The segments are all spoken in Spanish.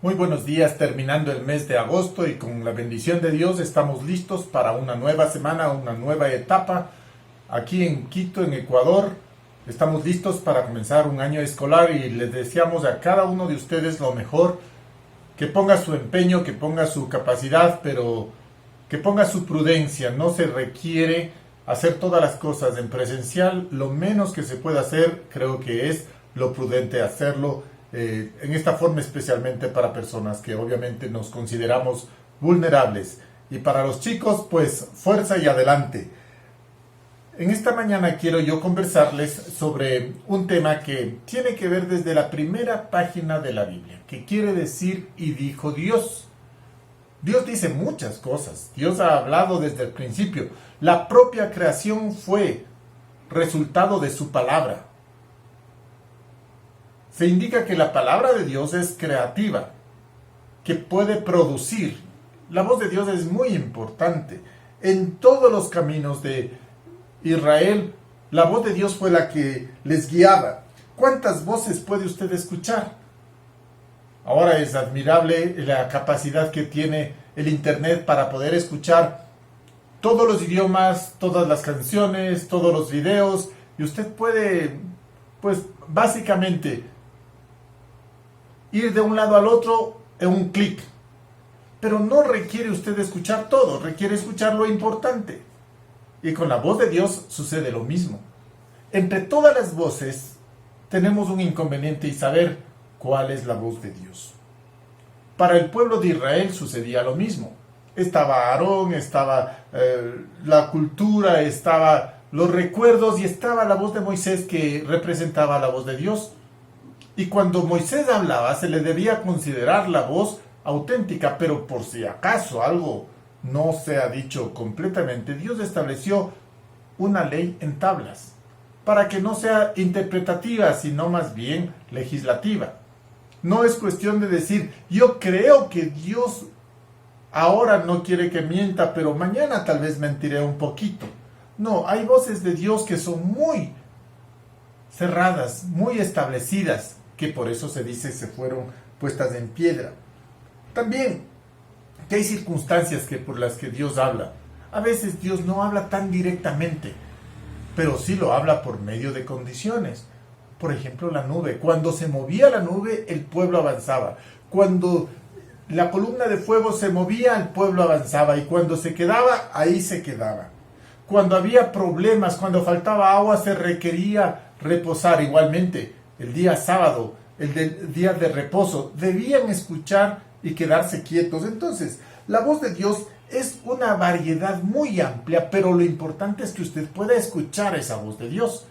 Muy buenos días, terminando el mes de agosto y con la bendición de Dios estamos listos para una nueva semana, una nueva etapa. Aquí en Quito, en Ecuador, estamos listos para comenzar un año escolar y les deseamos a cada uno de ustedes lo mejor, que ponga su empeño, que ponga su capacidad, pero que ponga su prudencia. No se requiere hacer todas las cosas en presencial, lo menos que se puede hacer creo que es lo prudente hacerlo en esta forma, especialmente para personas que obviamente nos consideramos vulnerables. Y para los chicos, pues fuerza y adelante. En esta mañana quiero yo conversarles sobre un tema que tiene que ver desde la primera página de la Biblia, que quiere decir y dijo Dios. Dios dice muchas cosas, Dios ha hablado desde el principio. La propia creación fue resultado de su palabra. Se indica que la palabra de Dios es creativa, que puede producir. La voz de Dios es muy importante. En todos los caminos de Israel, la voz de Dios fue la que les guiaba. ¿Cuántas voces puede usted escuchar? Ahora es admirable la capacidad que tiene el Internet para poder escuchar todos los idiomas, todas las canciones, todos los videos, y usted puede, pues básicamente, ir de un lado al otro en un clic. Pero no requiere usted escuchar todo, requiere escuchar lo importante. Y con la voz de Dios sucede lo mismo. Entre todas las voces tenemos un inconveniente y saber cuál es la voz de Dios. Para el pueblo de Israel sucedía lo mismo. Estaba Aarón, estaba la cultura, estaba los recuerdos y estaba la voz de Moisés que representaba la voz de Dios. Y cuando Moisés hablaba se le debía considerar la voz auténtica, pero por si acaso algo no se ha dicho completamente, Dios estableció una ley en tablas, para que no sea interpretativa, sino más bien legislativa. No es cuestión de decir, yo creo que Dios ahora no quiere que mienta, pero mañana tal vez mentiré un poquito. No, hay voces de Dios que son muy cerradas, muy establecidas, que por eso se dice se fueron puestas en piedra. También que hay circunstancias por las que Dios habla. A veces Dios no habla tan directamente, pero sí lo habla por medio de condiciones. Por ejemplo, la nube. Cuando se movía la nube, el pueblo avanzaba. Cuando la columna de fuego se movía, el pueblo avanzaba. Y cuando se quedaba, ahí se quedaba. Cuando había problemas, cuando faltaba agua, se requería reposar. Igualmente, el día sábado, día de reposo, debían escuchar y quedarse quietos. Entonces, la voz de Dios es una variedad muy amplia, pero lo importante es que usted pueda escuchar esa voz de Dios.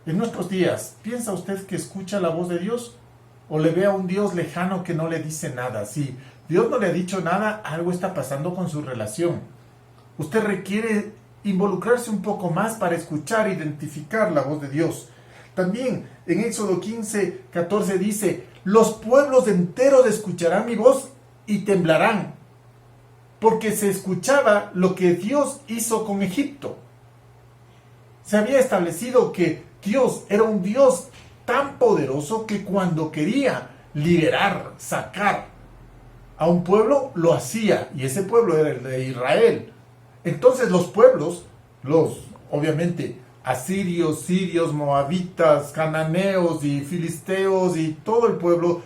En nuestros días, ¿piensa usted que escucha la voz de Dios? ¿O le ve a un Dios lejano que no le dice nada? Si Dios no le ha dicho nada, algo está pasando con su relación. Usted requiere involucrarse un poco más para escuchar e identificar la voz de Dios. También en Éxodo 15:14 dice, los pueblos enteros escucharán mi voz y temblarán, porque se escuchaba lo que Dios hizo con Egipto. Se había establecido que Dios era un Dios tan poderoso que cuando quería liberar, sacar a un pueblo, lo hacía, y ese pueblo era el de Israel. Entonces los pueblos, obviamente, asirios, sirios, moabitas, cananeos y filisteos y todo el pueblo,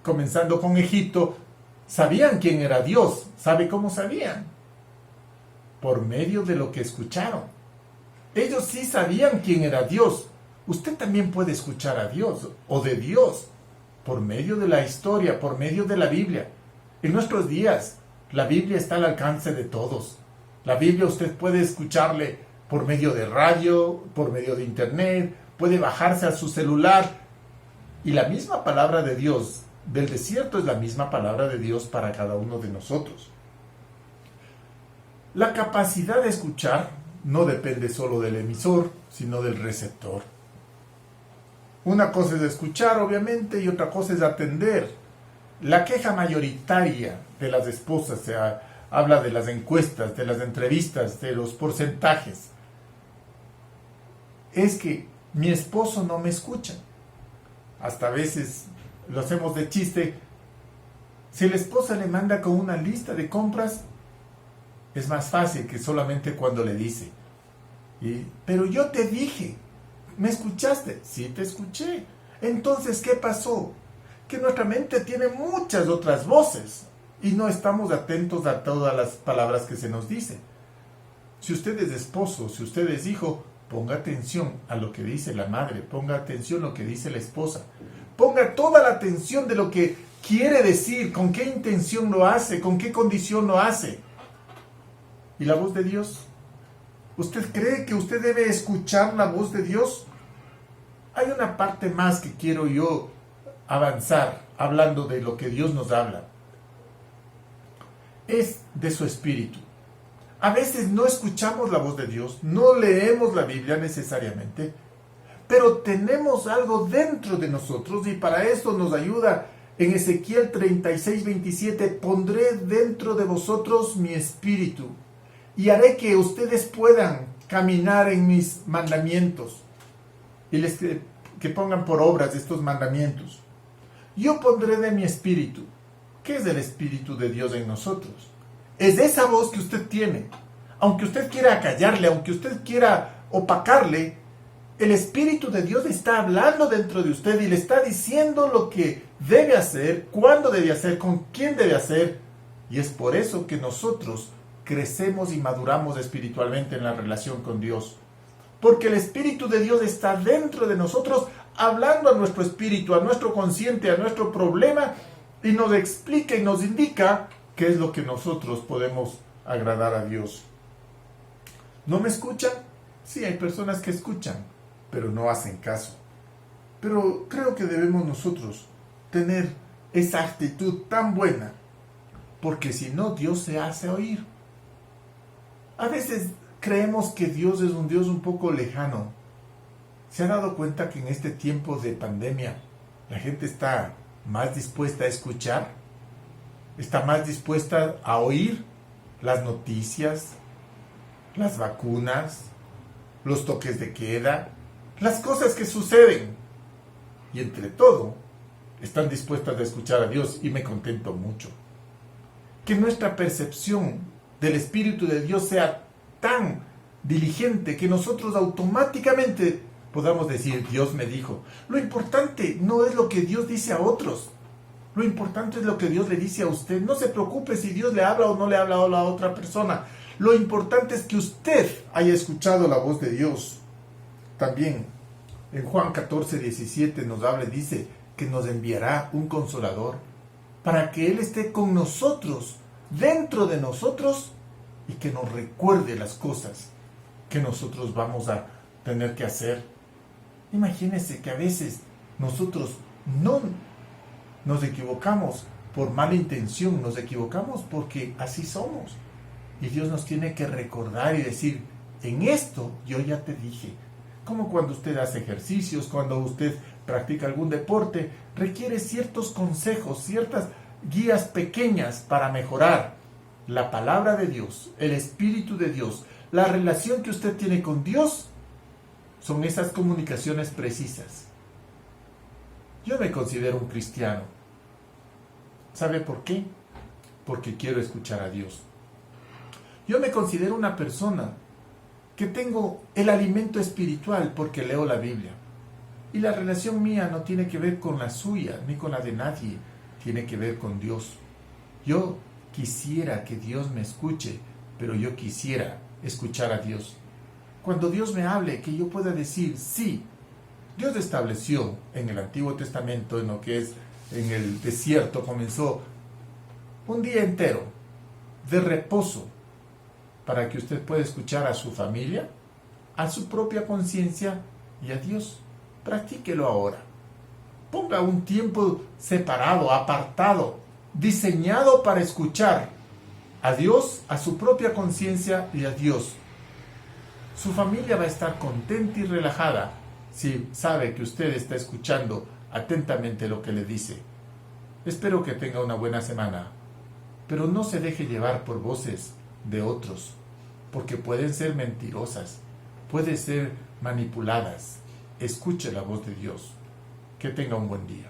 comenzando con Egipto, sabían quién era Dios. ¿Sabe cómo sabían? Por medio de lo que escucharon. Ellos sí sabían quién era Dios. Usted también puede escuchar a Dios o de Dios por medio de la historia, por medio de la Biblia. En nuestros días, la Biblia está al alcance de todos. La Biblia usted puede escucharle por medio de radio, por medio de internet, puede bajarse a su celular. Y la misma palabra de Dios del desierto es la misma palabra de Dios para cada uno de nosotros. La capacidad de escuchar no depende solo del emisor, sino del receptor. Una cosa es escuchar, obviamente, y otra cosa es atender. La queja mayoritaria de las esposas habla de las encuestas, de las entrevistas, de los porcentajes. Es que mi esposo no me escucha. Hasta a veces lo hacemos de chiste. Si la esposa le manda con una lista de compras, es más fácil que solamente cuando le dice. Pero yo te dije, ¿me escuchaste? Sí, te escuché. Entonces, ¿qué pasó? Que nuestra mente tiene muchas otras voces y no estamos atentos a todas las palabras que se nos dicen. Si usted es esposo, si usted es hijo, ponga atención a lo que dice la madre, ponga atención a lo que dice la esposa. Ponga toda la atención de lo que quiere decir, con qué intención lo hace, con qué condición lo hace. ¿Y la voz de Dios? ¿Usted cree que usted debe escuchar la voz de Dios? Hay una parte más que quiero yo avanzar, hablando de lo que Dios nos habla. Es de su espíritu. A veces no escuchamos la voz de Dios, no leemos la Biblia necesariamente, pero tenemos algo dentro de nosotros y para esto nos ayuda en Ezequiel 36:27, pondré dentro de vosotros mi espíritu y haré que ustedes puedan caminar en mis mandamientos y que pongan por obras estos mandamientos. Yo pondré de mi espíritu. ¿Qué es el espíritu de Dios en nosotros? Es esa voz que usted tiene. Aunque usted quiera callarle, aunque usted quiera opacarle, el espíritu de Dios está hablando dentro de usted y le está diciendo lo que debe hacer, cuándo debe hacer, con quién debe hacer. Y es por eso que nosotros crecemos y maduramos espiritualmente en la relación con Dios. Porque el Espíritu de Dios está dentro de nosotros, hablando a nuestro espíritu, a nuestro consciente, a nuestro problema, y nos explica y nos indica qué es lo que nosotros podemos agradar a Dios. ¿No me escuchan? Sí, hay personas que escuchan, pero no hacen caso. Pero creo que debemos nosotros tener esa actitud tan buena, porque si no, Dios se hace oír. A veces creemos que Dios es un Dios un poco lejano. ¿Se ha dado cuenta que en este tiempo de pandemia la gente está más dispuesta a escuchar? ¿Está más dispuesta a oír las noticias, las vacunas, los toques de queda, las cosas que suceden? Y entre todo, están dispuestas a escuchar a Dios y me contento mucho. Que nuestra percepción del Espíritu de Dios sea tan diligente que nosotros automáticamente podamos decir, Dios me dijo. Lo importante no es lo que Dios dice a otros. Lo importante es lo que Dios le dice a usted. No se preocupe si Dios le habla o no le habla a la otra persona. Lo importante es que usted haya escuchado la voz de Dios. También en Juan 14:17 nos habla y dice que nos enviará un consolador para que Él esté con nosotros, dentro de nosotros, y que nos recuerde las cosas que nosotros vamos a tener que hacer. Imagínense que a veces nosotros no nos equivocamos por mala intención, nos equivocamos porque así somos. Y Dios nos tiene que recordar y decir, en esto yo ya te dije. Como cuando usted hace ejercicios, cuando usted practica algún deporte, requiere ciertos consejos, ciertas guías pequeñas para mejorar. La palabra de Dios, el Espíritu de Dios, la relación que usted tiene con Dios, son esas comunicaciones precisas. Yo me considero un cristiano. ¿Sabe por qué? Porque quiero escuchar a Dios. Yo me considero una persona que tengo el alimento espiritual porque leo la Biblia. Y la relación mía no tiene que ver con la suya, ni con la de nadie. Tiene que ver con Dios. Yo quisiera que Dios me escuche, pero yo quisiera escuchar a Dios. Cuando Dios me hable, que yo pueda decir, sí, Dios estableció en el Antiguo Testamento, en lo que es en el desierto, comenzó un día entero de reposo para que usted pueda escuchar a su familia, a su propia conciencia y a Dios. Practíquelo ahora. Ponga un tiempo separado, apartado, diseñado para escuchar a Dios, a su propia conciencia y a Dios. Su familia va a estar contenta y relajada si sabe que usted está escuchando atentamente lo que le dice. Espero que tenga una buena semana, pero no se deje llevar por voces de otros, porque pueden ser mentirosas, pueden ser manipuladas. Escuche la voz de Dios. Que tenga un buen día.